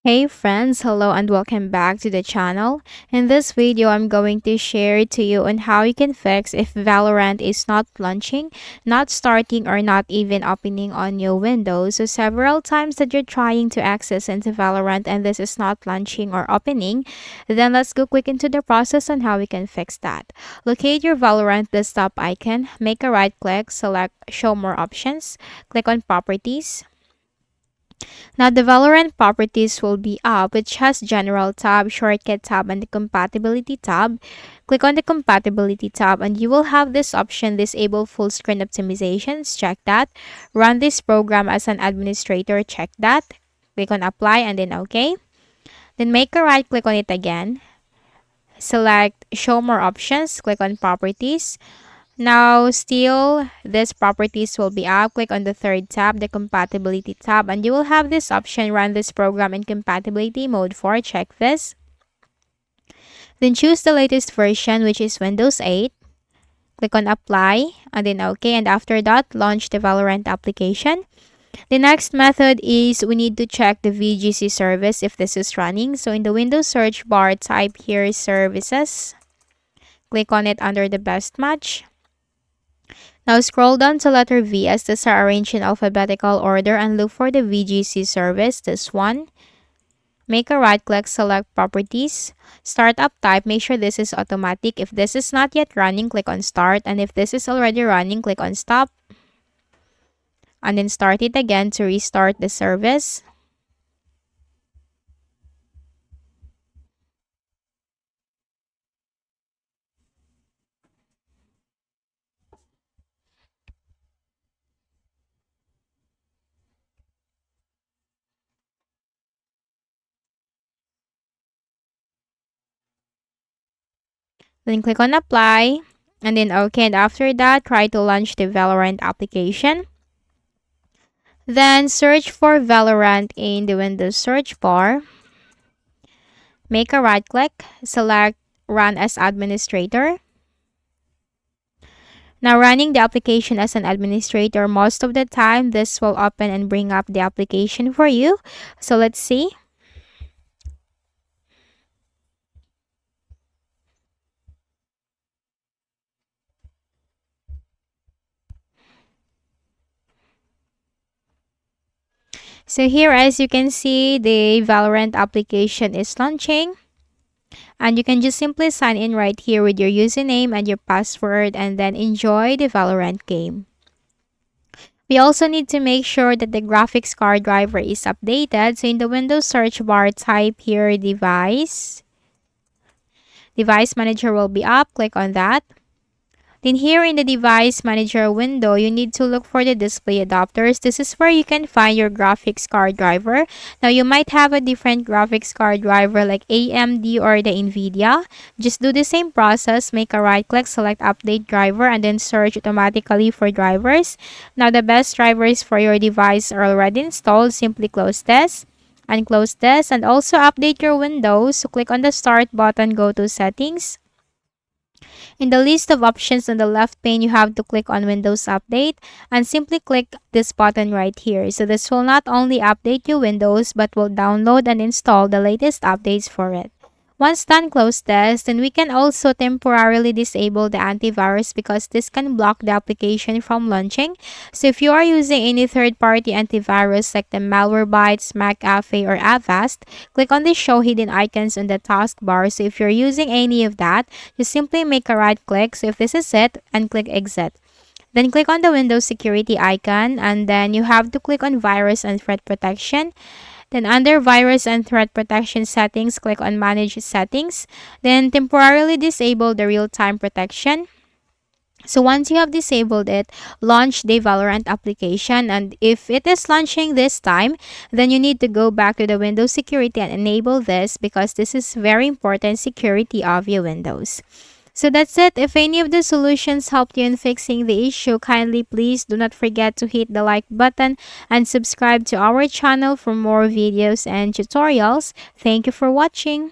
Hey friends, hello and welcome back to the channel. In this video, I'm going to share to you on how you can fix if Valorant is not launching, not starting, or not even opening on your Windows. So several times that you're trying to access into Valorant and this is not launching or opening, then let's go quick into the process on how we can fix that. Locate your Valorant desktop icon, make a right click, select show more options, click on properties. Now the Valorant properties will be up, which has General tab, Shortcut tab, and the Compatibility tab. Click on the Compatibility tab and you will have this option, Disable Full Screen Optimizations. Check that. Run this program as an administrator. Check that. Click on Apply and then OK. Then make a right click on it again. Select Show More Options. Click on Properties. Now, still, these properties will be up. Click on the third tab, the Compatibility tab, and you will have this option, Run this program in Compatibility Mode 4. Check this. Then choose the latest version, which is Windows 8. Click on Apply, and then OK. And after that, launch the Valorant application. The next method is we need to check the VGC service if this is running. So in the Windows search bar, type here Services. Click on it under the best match. Now scroll down to letter V as these are arranged in alphabetical order and look for the VGC service, this one. Make a right click, select properties. Startup type, make sure this is automatic. If this is not yet running, click on start. And if this is already running, click on stop. And then start it again to restart the service. Then click on apply and then OK. And after that, try to launch the Valorant application. Then search for Valorant in the Windows search bar. Make a right click, select Run as Administrator. Now running the application as an administrator, most of the time this will open and bring up the application for you. So let's see. So here, as you can see, the Valorant application is launching. And you can just simply sign in right here with your username and your password and then enjoy the Valorant game. We also need to make sure that the graphics card driver is updated. So in the Windows search bar, type here device. Device manager will be up. Click on that. Then here in the device manager window, you need to look for the display adapters. This is where you can find your graphics card driver. Now you might have a different graphics card driver like AMD or the NVIDIA. Just do the same process. Make a right click, select update driver and then search automatically for drivers. Now the best drivers for your device are already installed. Simply close this and close this and also update your Windows. So click on the start button, go to settings. In the list of options on the left pane, you have to click on Windows Update and simply click this button right here. So this will not only update your Windows but will download and install the latest updates for it. Once done, close this. Then we can also temporarily disable the antivirus because this can block the application from launching. So if you are using any third-party antivirus like the Malwarebytes, McAfee, or Avast, click on the show hidden icons on the taskbar. So if you're using any of that, just simply make a right click. So if this is it, and click exit. Then click on the Windows security icon and then you have to click on virus and threat protection. Then under virus and threat protection settings, click on manage settings. Then temporarily disable the real-time protection. So once you have disabled it, launch the Valorant application. And if it is launching this time, then you need to go back to the Windows security and enable this because this is very important security of your Windows. So that's it. If any of the solutions helped you in fixing the issue, kindly please do not forget to hit the like button and subscribe to our channel for more videos and tutorials. Thank you for watching.